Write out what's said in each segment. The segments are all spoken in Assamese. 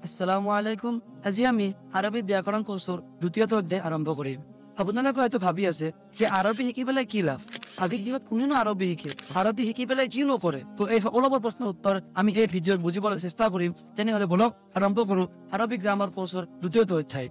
আসসালামু আলাইকুম। আজি আমি আৰবি ব্যাকৰণ কোৰ্সৰ দ্বিতীয়টো অধ্যায় আৰম্ভ কৰিম। আপোনালোকে হয়তো ভাবি আছে যে আৰবী শিকি পেলাই কি লাভ, আজিৰ দিনত কোনেনো আৰবী শিকে, আৰবী শিকি পেলাই কি নকৰে। তো এই সকলোবোৰ প্ৰশ্নৰ উত্তৰ আমি এই ভিডিঅ'ত বুজিবলৈ চেষ্টা কৰিম। তেনেহ'লে বলক আৰম্ভ কৰোঁ আৰবী গ্ৰামাৰ কোৰ্সৰ দ্বিতীয়টো অধ্যায়।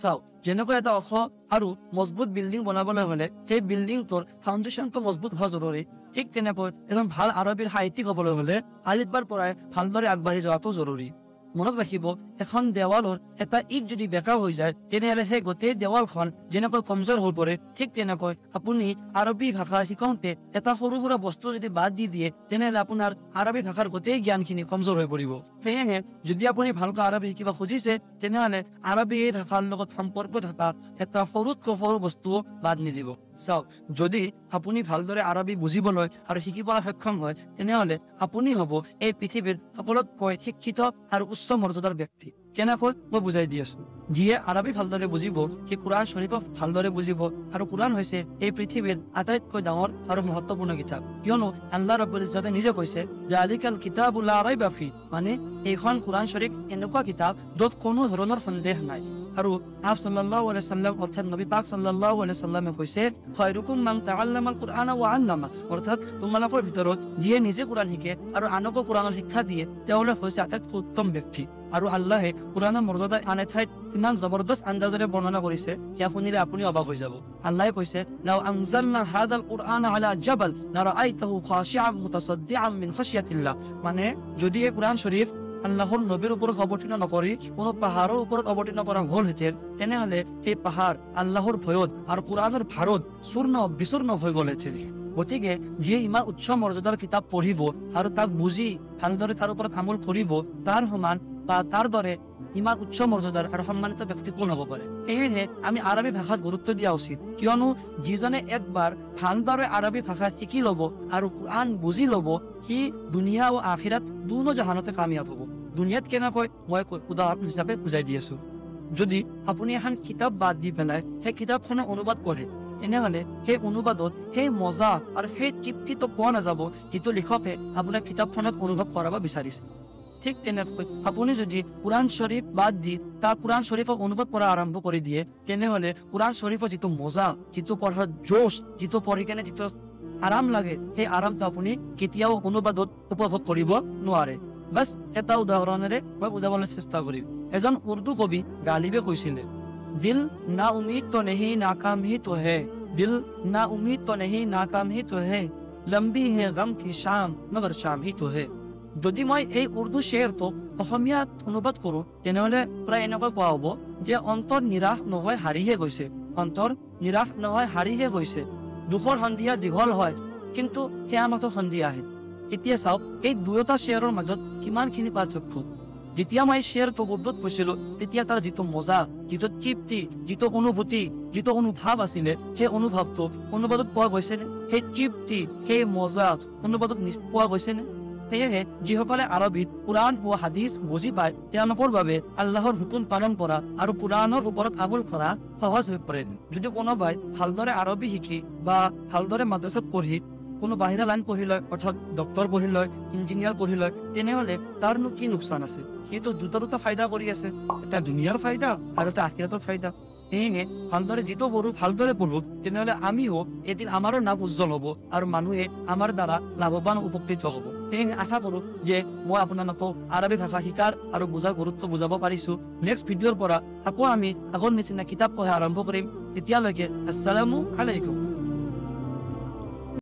চাওক, যেনেকৈ এটা ওখ আৰু মজবুত বিল্ডিং বনাবলৈ হলে সেই বিল্ডিংটোৰ ফাউণ্ডেশ্যনটো মজবুত হোৱা জৰুৰী। ঠিক তেনেকৈ এজন ভাল আৰবীৰ সাহিত্যিক হবলৈ হলে আলিফবাৰ পৰাই ভালদৰে আগবাঢ়ি যোৱাটো জৰুৰী। মনত ৰাখিব, এখন দেৱালৰ এটা ইট যদি বেকা হৈ যায় তেনেহলে সেই গোটেই দেৱালখন যেনেকৈ কমজোৰ হৈ পৰে, ঠিক তেনেকৈ আপুনি আৰবী ভাষা শিকাওঁতে এটা সৰু সুৰা বস্তু যদি বাদ দি দিয়ে তেনেহলে আপোনাৰ আৰবী ভাষাৰ গোটেই জ্ঞানখিনি কমজোৰ হৈ পৰিব। সেয়েহে যদি আপুনি ভালকৈ আৰবী শিকিব খুজিছে তেনেহলে আৰবী ভাষাৰ লগত সম্পৰ্ক থকা এটা সৰুতকৈ সৰু বস্তু বাদ নিদিব। চাওক, যদি আপুনি ভালদৰে আৰবী বুজিবলৈ আৰু শিকিবলৈ সক্ষম হয় তেনেহলে আপুনি হ'ব এই পৃথিৱীৰ সকলোতকৈ শিক্ষিত আৰু উচ্চ মৰ্যাদাৰ ব্যক্তি। কেনেকৈ মই বুজাই দি আছো। যিয়ে আৰবী ভালদৰে বুজিব সি কুৰাণ শৰীফক ভালদৰে বুজিব, আৰু কুৰাণ হৈছে এই পৃথিৱীৰ আটাইতকৈ ডাঙৰ আৰু মহত্বপূৰ্ণ কিতাপ। কিয়নো আল্লাহ ৰাব্বুল ইজ্জতে নিজে কৈছে যালিকাল কিতাবু লা ৰাইবা ফি, মানে এইখন কুৰাণ শৰীফ এনেকুৱা কিতাপ য'ত কোনো ধৰণৰ সন্দেহ নাই। আৰু আপ সাল্লাল্লাহু আলাইহি সাল্লাম অৰ্থাৎ নবী পাক সাল্লাল্লাহু আলাইহি সাল্লামে কৈছে খায়ৰুকুম মান তাআল্লামাল কুৰআনা ওয়া আল্লামা, অৰ্থাৎ তোমালোকৰ ভিতৰত যিয়ে নিজে কুৰাণ শিকে আৰু আনকো কুৰাণৰ শিক্ষা দিয়ে তেওঁলোক হৈছে আটাইতকৈ উত্তম ব্যক্তি। আৰু আল্লাহে কুৰাণৰ মৰ্যাদা আন ঠাইত ইমান জবৰদস্ত আন্দাজেৰে বৰ্ণনা কৰিছে, সেয়া শুনিলে আপুনি অবাক হৈ যাব। আল্লাহে কৈছে লাউ আনজালনা হাদাল কুৰআনা আলা জাবাল লাৰাআইতাহু খাশিআন মুতাসাদ্দিআন মিন খাশিয়াতিল্লাহ, মানে যদি এই কুৰাণ শৰীফ আল্লাহৰ নবীৰ ওপৰত অৱতীৰ্ণ নকৰি কোনো পাহাৰৰ ওপৰত অৱতীৰ্ণ কৰা হলহেঁতেন তেনেহলে সেই পাহাৰ আল্লাহৰ ভয়ত আৰু কুৰাণৰ ভাৰত চূৰ্ণ বিচূৰ্ণ হৈ গলহেঁতেন। গতিকে যিয়ে ইমান উচ্চ মৰ্যাদাৰ কিতাপ পঢ়িব আৰু তাক বুজি ভালদৰে তাৰ ওপৰত আমল কৰিব, তাৰ সমান বা তাৰ দৰে ইমান উচ্চ মৰ্যাদাৰ আৰু সন্মানিত ব্যক্তি কোন হ'ব পাৰে। সেয়েহে আমি আৰবী ভাষাত গুৰুত্ব দিয়া উচিত, কিয়নো যিজনে একবাৰ ভালদৰে আৰবী ভাষা শিকি ল'ব আৰু কুৰাণ বুজি ল'ব সি দুনিয়া আৰু আখিৰাত দুনো জাহানতে কামিয়াব হ'ব। দুনিয়াত কেনেকৈ মই উদাহৰণ হিচাপে বুজাই দি আছো। যদি আপুনি এখন কিতাপ বাদ দি পেলাই সেই কিতাপখনে অনুবাদ কৰে তেনেহলে সেই অনুবাদত সেই মজা আৰু সেই তৃপ্তিটো পোৱা নাযাব যিটো লিখকে আপোনাক কিতাপখনত অনুভৱ কৰাব বিচাৰিছে। ঠিক তেনেকৈ আপুনি যদি কুৰাণ শৰীফ বাদ দি তাৰ কুৰাণ শৰীফক অনুবাদ কৰা আৰম্ভ কৰি দিয়ে তেনেহলে কুৰাণ শৰীফৰ যিটো মজা, যিটো পঢ়াৰ জোশ, যিটো পঢ়ি কেনে যিটো আৰাম লাগে সেই আৰামটো আপুনি কেতিয়াও অনুবাদত উপভোগ কৰিব নোৱাৰে। বাছ এটা উদাহৰণেৰে মই বুজাবলৈ চেষ্টা কৰিম। এজন উৰ্দু কবি গালিবে কৈছিলে দিল না উম্মীদ তো নেহি নাকাম হি তো হে, দিল না উম্মীদ তো নেহি নাকাম হি তো হে, লম্বি হে গম কি শাম মগৰ শাম হি তো হে। যদি মই এই উৰ্দু শ্বেৰটো অসমীয়াত অনুবাদ কৰো তেনেহলে প্ৰায় এনেকৈ কোৱা হ'ব যে অন্তৰ নিৰাশ নহয় হাৰিহে গৈছে, অন্তৰ নিৰাশ নহয় হাৰিহে গৈছে। দুখৰ সন্ধিয়া দীঘল হয় কিন্তু সেয়া মাথো সন্ধিয়াহে। এতিয়া চাওক, এই দুয়োটা শ্বেৰৰ মাজত কিমানখিনি পাৰ্থক্য। যেতিয়া মই শ্বেৰটো উৰ্দুত কৈছিলো তেতিয়া তাৰ যিটো মজা, যিটো তৃপ্তি, যিটো অনুভূতি, যিটো অনুভাৱ আছিলে সেই অনুভাৱটো অনুবাদত পোৱা গৈছেনে? সেই তৃপ্তি, সেই মজা অনুবাদত পোৱা গৈছেনে? সেয়েহে যিসকলে আৰবীত কুৰাণ ও হাদিছ বুজি পায় তেওঁলোকৰ বাবে আল্লাহৰ হুকুম পালন কৰা আৰু কুৰাণৰ ওপৰত আমল কৰা সহজ হৈ পৰে। যদি কোনোবাই ভালদৰে আৰবী শিকি বা ভালদৰে মাদ্ৰাসাত পঢ়ি কোনো বাহিৰা লাইন পঢ়ি লয়, অৰ্থাৎ ডক্তৰ পঢ়ি লয়, ইঞ্জিনিয়াৰ পঢ়ি লয়, তেনেহলে তাৰনো কি লোকচান আছে? সিটো দুটা ফাইদা কৰি আছে, এটা দুনিয়াৰ ফাইদা আৰু এটা আখিৰাতৰ ফাইদা। সেয়েহে ভালদৰে যিটো ভালদৰে পঢ়ো তেনেহলে আমিও এদিন আমাৰো নাম উজ্জ্বল হ'ব আৰু মানুহে আমাৰ দ্বাৰা লাভৱান উপকৃত হ'ব। সেয়েহে আশা কৰো যে মই আপোনালোকক আৰবী ভাষা শিকাৰ আৰু বুজাৰ গুৰুত্ব বুজাব পাৰিছো। নেক্সট ভিডিঅ'ৰ পৰা আকৌ আমি আগৰ নিচিনা কিতাপ পঢ়া আৰম্ভ কৰিম। তেতিয়ালৈকে আসসালামু আলাইকুম।